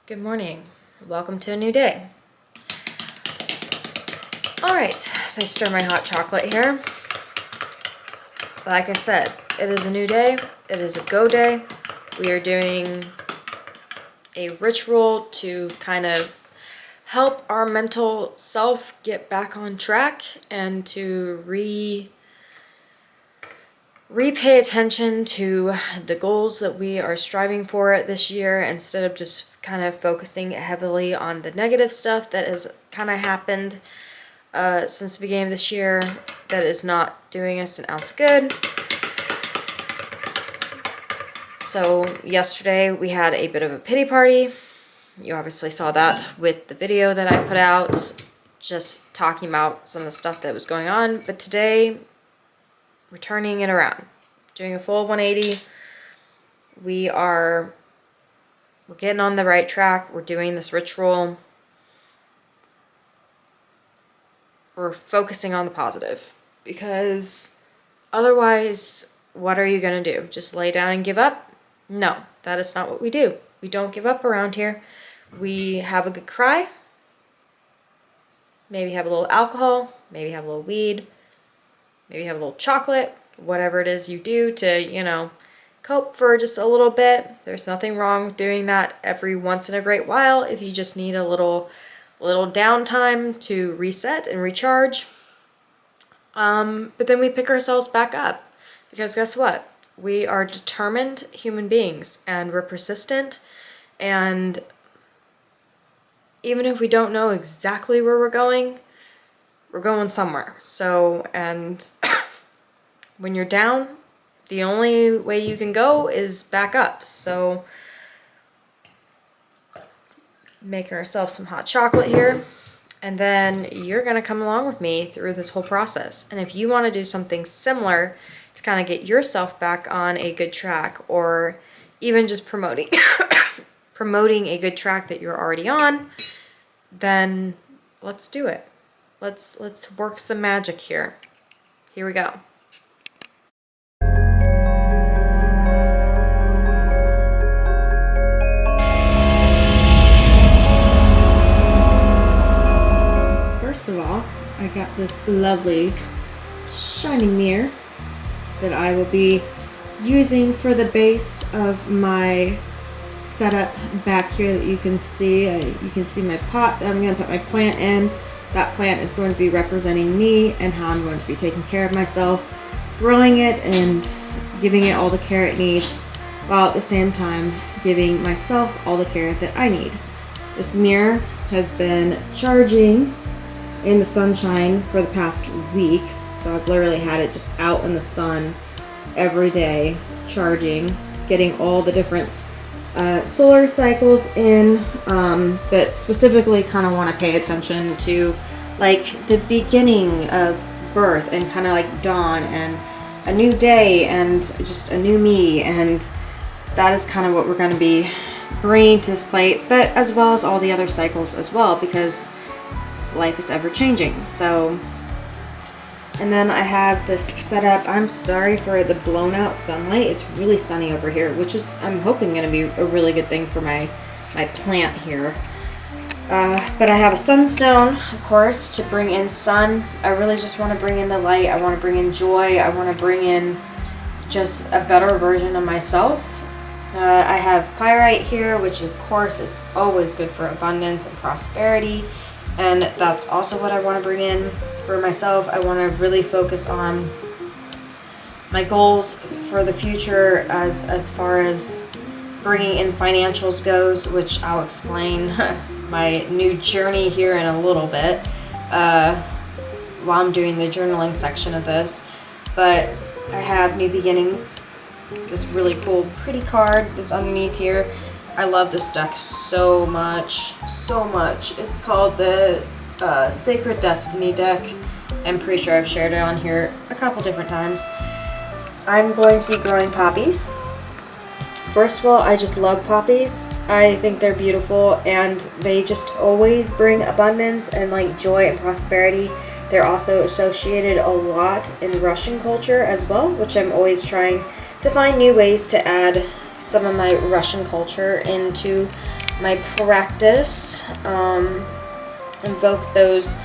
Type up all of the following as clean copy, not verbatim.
Good morning. Welcome to a new day. Alright, as I stir my hot chocolate here, like I said, it is a new day. It is a go day. We are doing a ritual to kind of help our mental self get back on track and to repay attention to the goals that we are striving for this year instead of just kind of focusing heavily on the negative stuff that has kind of happened since the beginning of this year that is not doing us an ounce of good. So yesterday we had a bit of a pity party. You obviously saw that with the video that I put out, just talking about some of the stuff that was going on. But today, we're turning it around, doing a full 180. We're getting on the right track. We're doing this ritual. We're focusing on the positive, because otherwise, what are you going to do? Just lay down and give up? No, that is not what we do. We don't give up around here. We have a good cry. Maybe have a little alcohol. Maybe have a little weed. Maybe have a little chocolate. Whatever it is you do to, cope for just a little bit. There's nothing wrong with doing that every once in a great while if you just need a little downtime to reset and recharge. But then we pick ourselves back up, because guess what? We are determined human beings, and we're persistent, and even if we don't know exactly where we're going somewhere. So, and when you're down, the only way you can go is back up. So, making ourselves some hot chocolate here, and then you're going to come along with me through this whole process. And if you want to do something similar to kind of get yourself back on a good track, or even just promoting a good track that you're already on, then let's do it. Let's work some magic here. Here we go. First of all, I got this lovely shining mirror that I will be using for the base of my setup back here that you can see. You can see my pot that I'm going to put my plant in. That plant is going to be representing me and how I'm going to be taking care of myself, growing it and giving it all the care it needs, while at the same time giving myself all the care that I need. This mirror has been charging in the sunshine for the past week, so I've literally had it just out in the sun every day, charging, getting all the different solar cycles in, but specifically kind of want to pay attention to like the beginning of birth and kind of like dawn and a new day and just a new me, and that is kind of what we're going to be bringing to this plate, but as well as all the other cycles as well, because life is ever changing. So, and then I have this set up. I'm sorry for the blown out sunlight. It's really sunny over here, which is, I'm hoping, going to be a really good thing for my plant here. But I have a sunstone, of course, to bring in sun. I really just want to bring in the light. I want to bring in joy. I want to bring in just a better version of myself. I have pyrite here, which of course is always good for abundance and prosperity. And that's also what I want to bring in for myself. I want to really focus on my goals for the future as far as bringing in financials goes, which I'll explain my new journey here in a little bit while I'm doing the journaling section of this. But I have New Beginnings, this really cool pretty card that's underneath here. I love this deck so much. It's called the Sacred Destiny deck. I'm pretty sure I've shared it on here a couple different times. I'm going to be growing poppies. First of all, I just love poppies. I think they're beautiful, and they just always bring abundance and like joy and prosperity. They're also associated a lot in Russian culture as well, which I'm always trying to find new ways to add some of my Russian culture into my practice, invoke those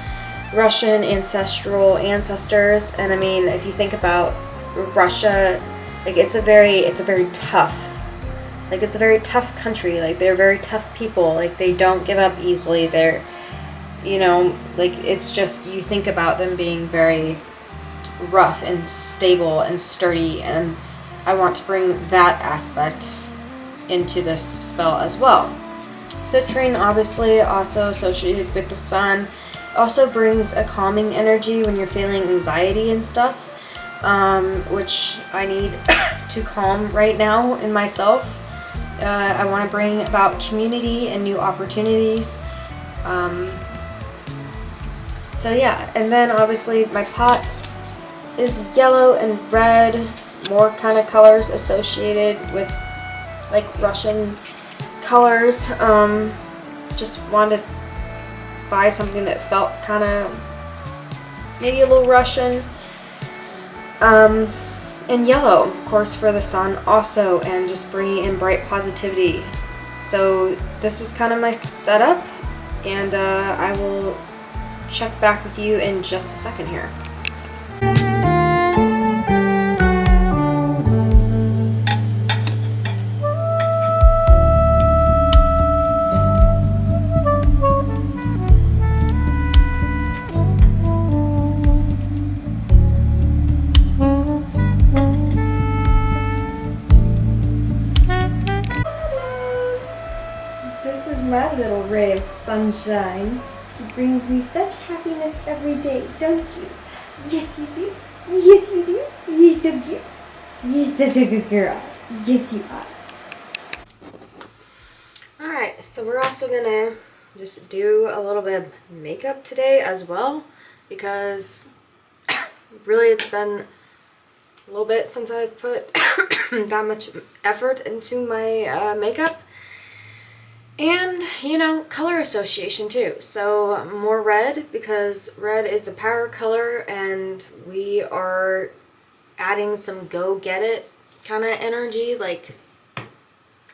Russian ancestral ancestors. And I mean, if you think about Russia, like it's a very tough, like it's a very tough country. Like they're very tough people. Like they don't give up easily. They're, you know, like it's just, you think about them being very rough and stable and sturdy, and I want to bring that aspect into this spell as well. Citrine, obviously also associated with the sun, also brings a calming energy when you're feeling anxiety and stuff, which I need to calm right now in myself. I want to bring about community and new opportunities. So yeah, and then obviously my pot is yellow and red, more kind of colors associated with like Russian colors. Just wanted to buy something that felt kind of maybe a little Russian. And yellow, of course, for the sun also, and just bringing in bright positivity. So this is kind of my setup, and I will check back with you in just a second here. This is my little ray of sunshine. She brings me such happiness every day, don't you? Yes, you do. Yes, you do. You're so good. You're such a good girl. Yes, you are. Alright, so we're also gonna just do a little bit of makeup today as well, because really it's been a little bit since I've put that much effort into my makeup. And, you know, color association too. So more red, because red is a power color, and we are adding some go get it kind of energy, like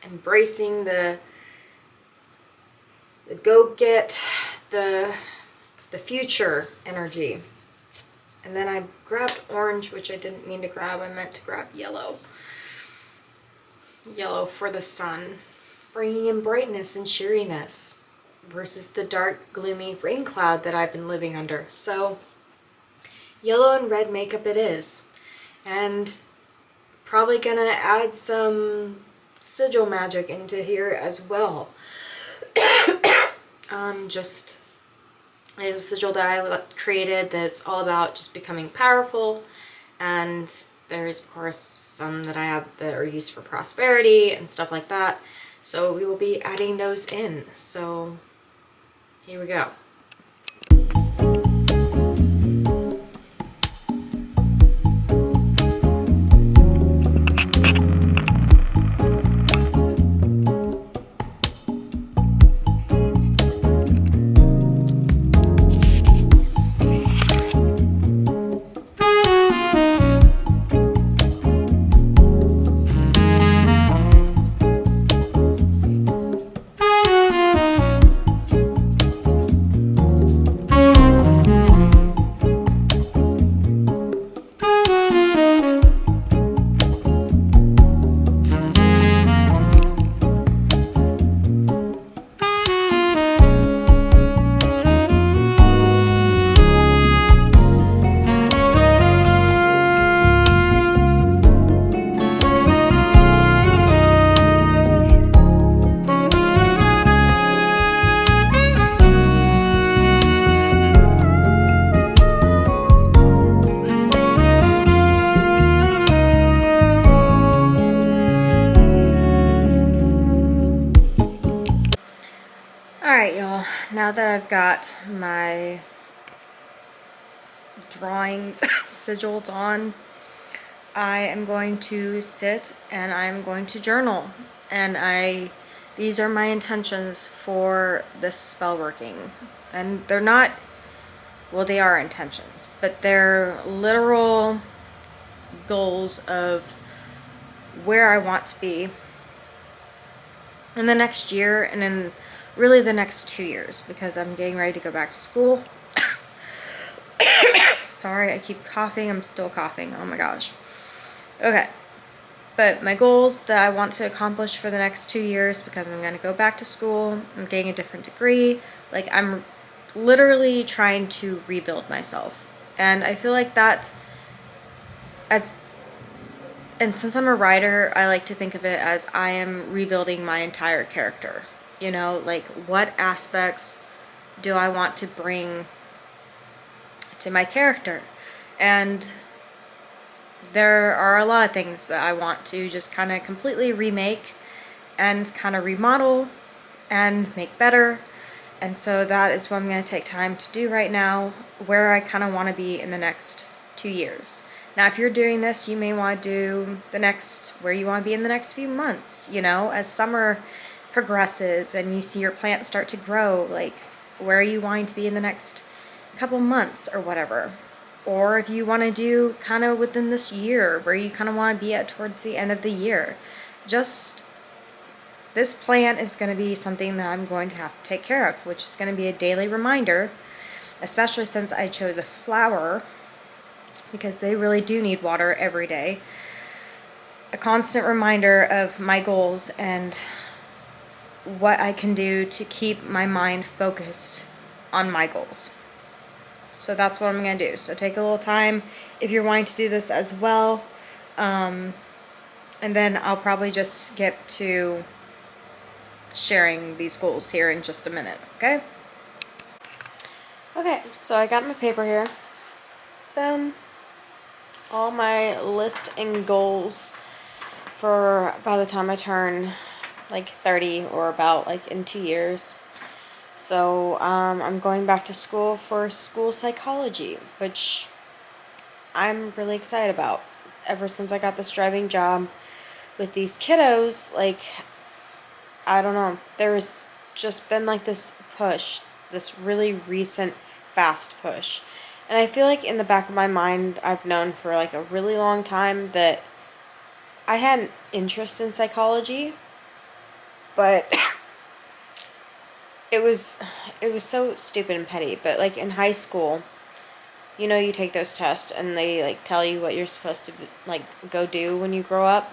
embracing the go get the future energy. And then I grabbed orange, which I didn't mean to grab. I meant to grab yellow. Yellow for the sun, bringing in brightness and cheeriness versus the dark, gloomy rain cloud that I've been living under. So yellow and red makeup it is. And probably gonna add some sigil magic into here as well. Just is a sigil that I created that's all about just becoming powerful, and there's of course some that I have that are used for prosperity and stuff like that. So we will be adding those in. So here we go. Alright, y'all, now that I've got my drawings sigiled on, I am going to sit and I'm going to journal. And these are my intentions for this spell working. And they're not, well, they are intentions, but they're literal goals of where I want to be in the next year and in really the next 2 years, because I'm getting ready to go back to school. Sorry, I keep coughing. I'm still coughing. Oh my gosh. Okay. But my goals that I want to accomplish for the next 2 years, because I'm going to go back to school, I'm getting a different degree. Like, I'm literally trying to rebuild myself. And I feel like that, and since I'm a writer, I like to think of it as I am rebuilding my entire character. You know, like, what aspects do I want to bring to my character? And there are a lot of things that I want to just kind of completely remake and kind of remodel and make better. And so that is what I'm going to take time to do right now, where I kind of want to be in the next 2 years. Now, if you're doing this, you may want to do where you want to be in the next few months, you know, as summer progresses and you see your plant start to grow, like, where are you wanting to be in the next couple months or whatever. Or if you want to do kind of within this year, where you kind of want to be at towards the end of the year. Just, this plant is going to be something that I'm going to have to take care of, which is going to be a daily reminder, especially since I chose a flower, because they really do need water every day. A constant reminder of my goals and what I can do to keep my mind focused on my goals. So that's what I'm going to do. So take a little time if you're wanting to do this as well. And then I'll probably just skip to sharing these goals here in just a minute, okay? Okay, so I got my paper here. All my list and goals for by the time I turn like 30, or about like in 2 years. So I'm going back to school for school psychology, which I'm really excited about. Ever since I got this driving job with these kiddos, like, I don't know, there's just been like this push, this really recent fast push. And I feel like in the back of my mind, I've known for like a really long time that I had an interest in psychology, but it was so stupid and petty. But like in high school, you know, you take those tests and they like tell you what you're supposed to like go do when you grow up.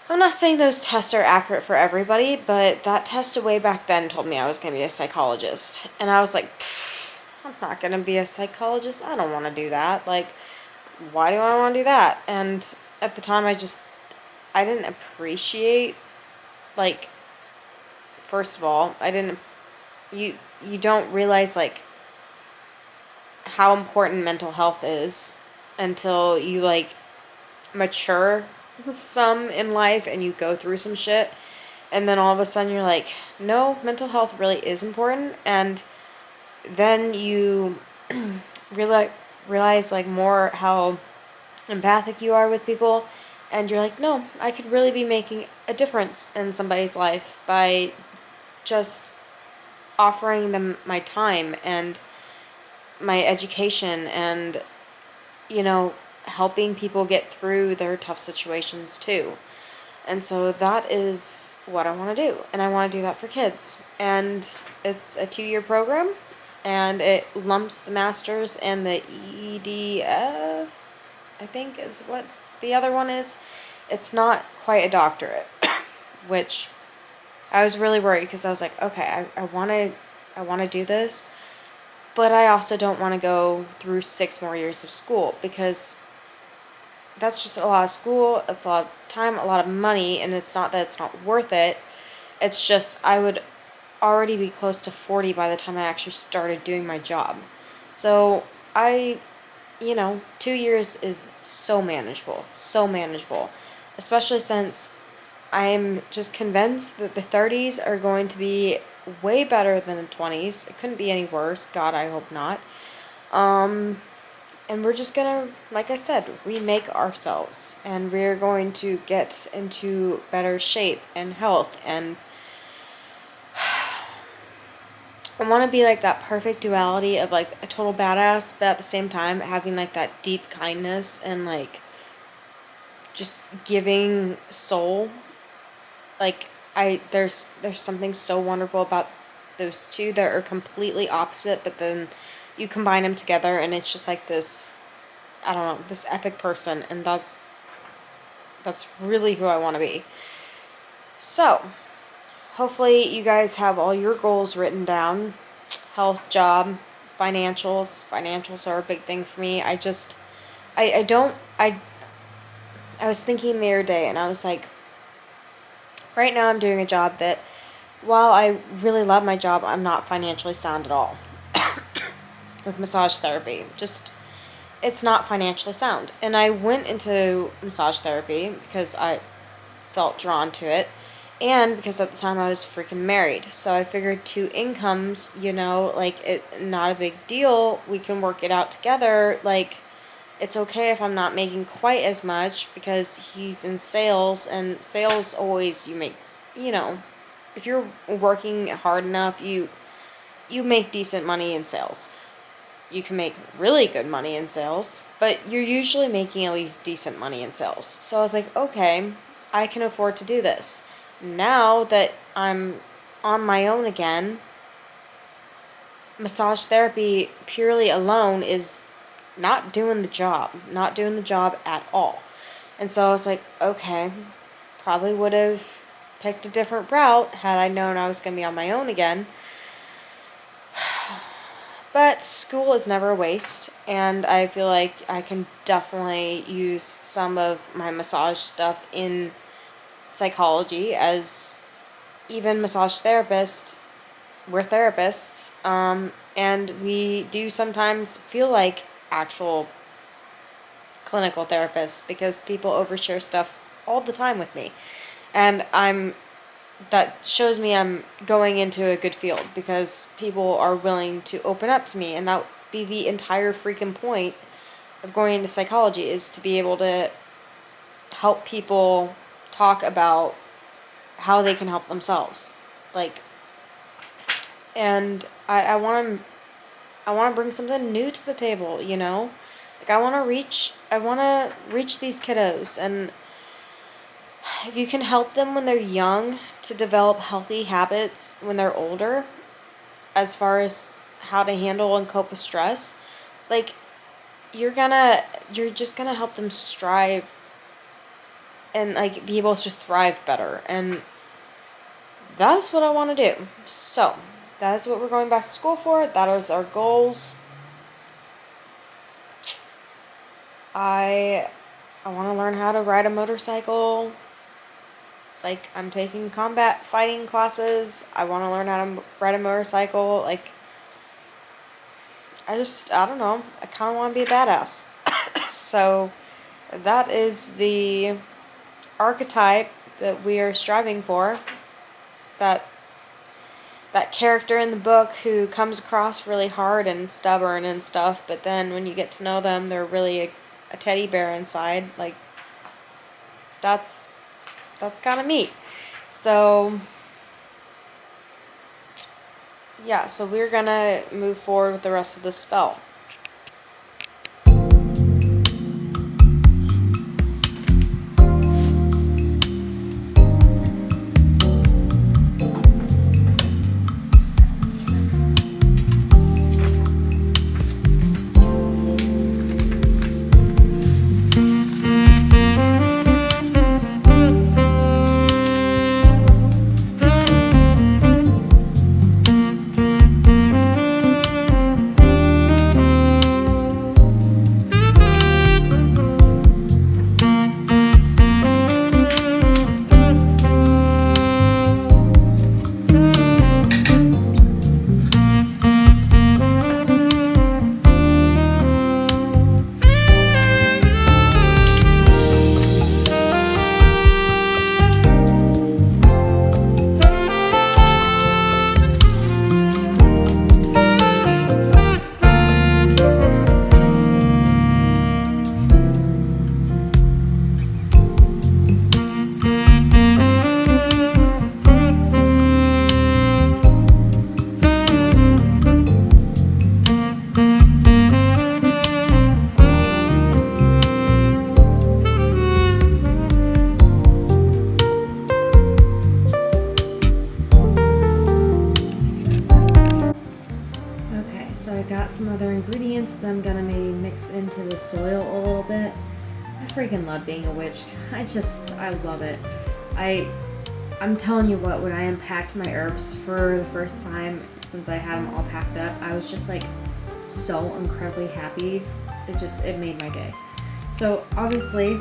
I'm not saying those tests are accurate for everybody, but that test way back then told me I was going to be a psychologist. And I was like, I'm not going to be a psychologist. I don't want to do that. Like, why do I want to do that? And at the time, I didn't appreciate, like, first of all, you don't realize, like, how important mental health is until you, like, mature some in life and you go through some shit. And then all of a sudden you're like, no, mental health really is important. And then you realize like more how empathic you are with people, and you're like, no, I could really be making a difference in somebody's life by just offering them my time and my education, and, you know, helping people get through their tough situations too. And so that is what I want to do, and I want to do that for kids. And it's a 2-year program, and it lumps the master's and the EDF, I think is what the other one is. It's not quite a doctorate, which I was really worried, because I was like, okay, I want to do this, but I also don't want to go through 6 more years of school, because that's just a lot of school, it's a lot of time, a lot of money, and it's not that it's not worth it. It's just I would already be close to 40 by the time I actually started doing my job. So 2 years is so manageable, especially since I'm just convinced that the 30s are going to be way better than the 20s. It couldn't be any worse. God, I hope not. And we're just gonna, like I said, remake ourselves, and we're going to get into better shape and health, and I want to be like that perfect duality of like a total badass, but at the same time having like that deep kindness and like just giving soul. Like, there's something so wonderful about those two that are completely opposite, but then you combine them together and it's just like this, I don't know, this epic person, and that's really who I want to be. So, hopefully you guys have all your goals written down. Health, job, financials. Financials are a big thing for me. I don't, I was thinking the other day and I was like, right now I'm doing a job that, while I really love my job, I'm not financially sound at all. With massage therapy. Just, it's not financially sound. And I went into massage therapy because I felt drawn to it. And because at the time I was freaking married. So I figured two incomes, not a big deal. We can work it out together. Like, it's okay if I'm not making quite as much because he's in sales. And sales always, you make, if you're working hard enough, you make decent money in sales. You can make really good money in sales, but you're usually making at least decent money in sales. So I was like, okay, I can afford to do this. Now that I'm on my own again, massage therapy purely alone is not doing the job at all. And so I was like, okay, probably would have picked a different route had I known I was going to be on my own again. But school is never a waste, and I feel like I can definitely use some of my massage stuff in psychology, as even massage therapists, we're therapists, and we do sometimes feel like actual clinical therapists because people overshare stuff all the time with me. And that shows me I'm going into a good field because people are willing to open up to me, and that would be the entire freaking point of going into psychology, is to be able to help people talk about how they can help themselves. And I want to bring something new to the table, I want to reach these kiddos, and if you can help them when they're young to develop healthy habits when they're older, as far as how to handle and cope with stress, you're just gonna help them strive and be able to thrive better. And that's what I want to do. So that is what we're going back to school for. That is our goals. I want to learn how to ride a motorcycle. I'm taking combat fighting classes. I want to learn how to ride a motorcycle. I don't know. I kind of want to be a badass. So that is the archetype that we are striving for. That character in the book who comes across really hard and stubborn and stuff, but then when you get to know them, they're really a teddy bear inside. That's kind of neat. So yeah, so we're gonna move forward with the rest of the spell. I got some other ingredients that I'm gonna maybe mix into the soil a little bit. I freaking love being a witch. I love it. I'm telling you what, when I unpacked my herbs for the first time since I had them all packed up, I was just like so incredibly happy. It made my day. So obviously,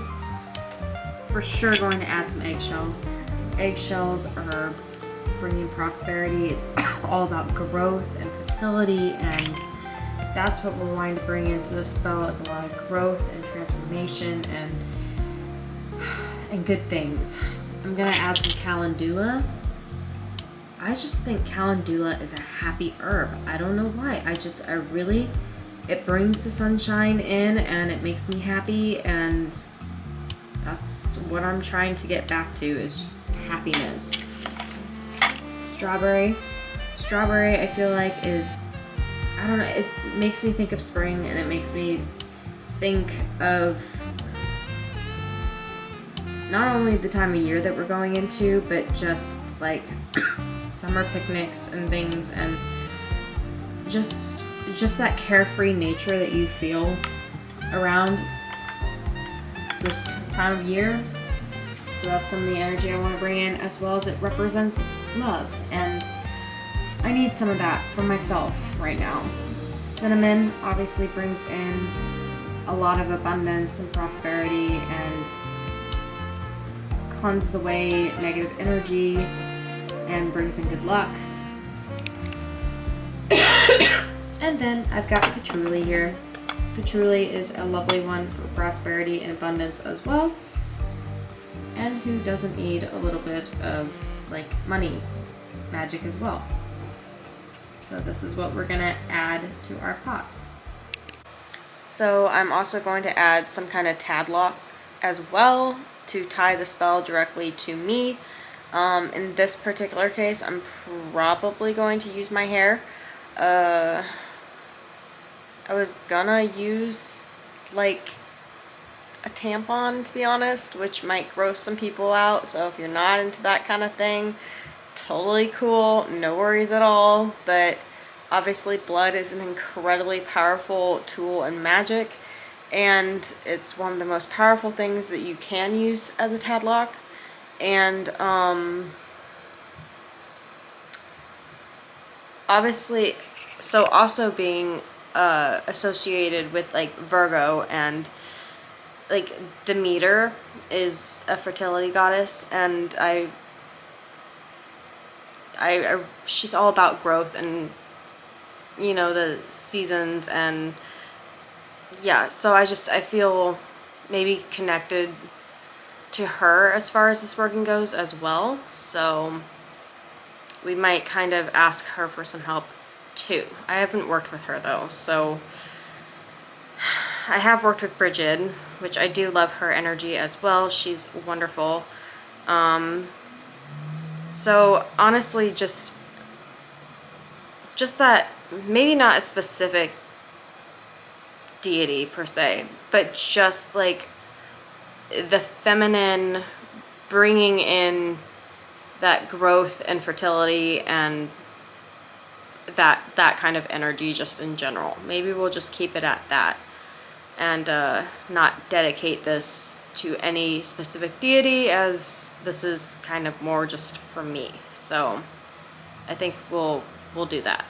for sure going to add some eggshells. Eggshells are bringing prosperity. It's all about growth and fertility, and that's what we're wanting to bring into this spell, is a lot of growth and transformation and good things. I'm gonna add some calendula. I just think calendula is a happy herb. I don't know why. It brings the sunshine in and it makes me happy, and that's what I'm trying to get back to, is just happiness. Strawberry, I feel like I don't know, it makes me think of spring, and it makes me think of not only the time of year that we're going into, but just like summer picnics and things, and just that carefree nature that you feel around this time of year. So that's some of the energy I want to bring in, as well as it represents love, and I need some of that for myself right now. Cinnamon obviously brings in a lot of abundance and prosperity and cleanses away negative energy and brings in good luck. And then I've got patchouli here. Patchouli is a lovely one for prosperity and abundance as well. And who doesn't need a little bit of like money magic as well? So this is what we're gonna add to our pot. So I'm also going to add some kind of tadlock as well to tie the spell directly to me. In this particular case, I'm probably going to use my hair. I was gonna use like a tampon, to be honest, which might gross some people out. So if you're not into that kind of thing, totally cool, no worries at all. But obviously blood is an incredibly powerful tool in magic, and it's one of the most powerful things that you can use as a tadlock. And obviously, so also being associated with like Virgo, and like Demeter is a fertility goddess, and she's all about growth and, you know, the seasons, and yeah, so I feel maybe connected to her as far as this working goes as well. So we might kind of ask her for some help too. I haven't worked with her though, so I have worked with Bridget, which I do love her energy as well. She's wonderful. So honestly, just that, maybe not a specific deity per se, but just like the feminine bringing in that growth and fertility and that kind of energy just in general. Maybe we'll just keep it at that and not dedicate this to any specific deity, as this is kind of more just for me. So I think we'll do that.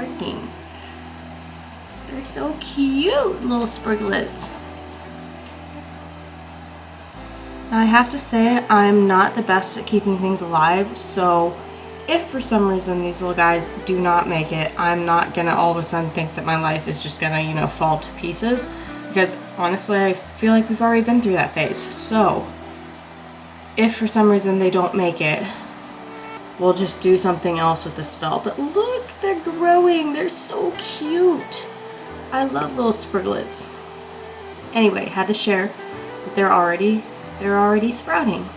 working. They're so cute, little spriglets. Now I have to say, I'm not the best at keeping things alive, so if for some reason these little guys do not make it, I'm not gonna all of a sudden think that my life is just gonna, you know, fall to pieces, because honestly, I feel like we've already been through that phase. So if for some reason they don't make it, we'll just do something else with the spell. But look, they're growing. They're so cute. I love little spriglets. Anyway, had to share that they're already sprouting.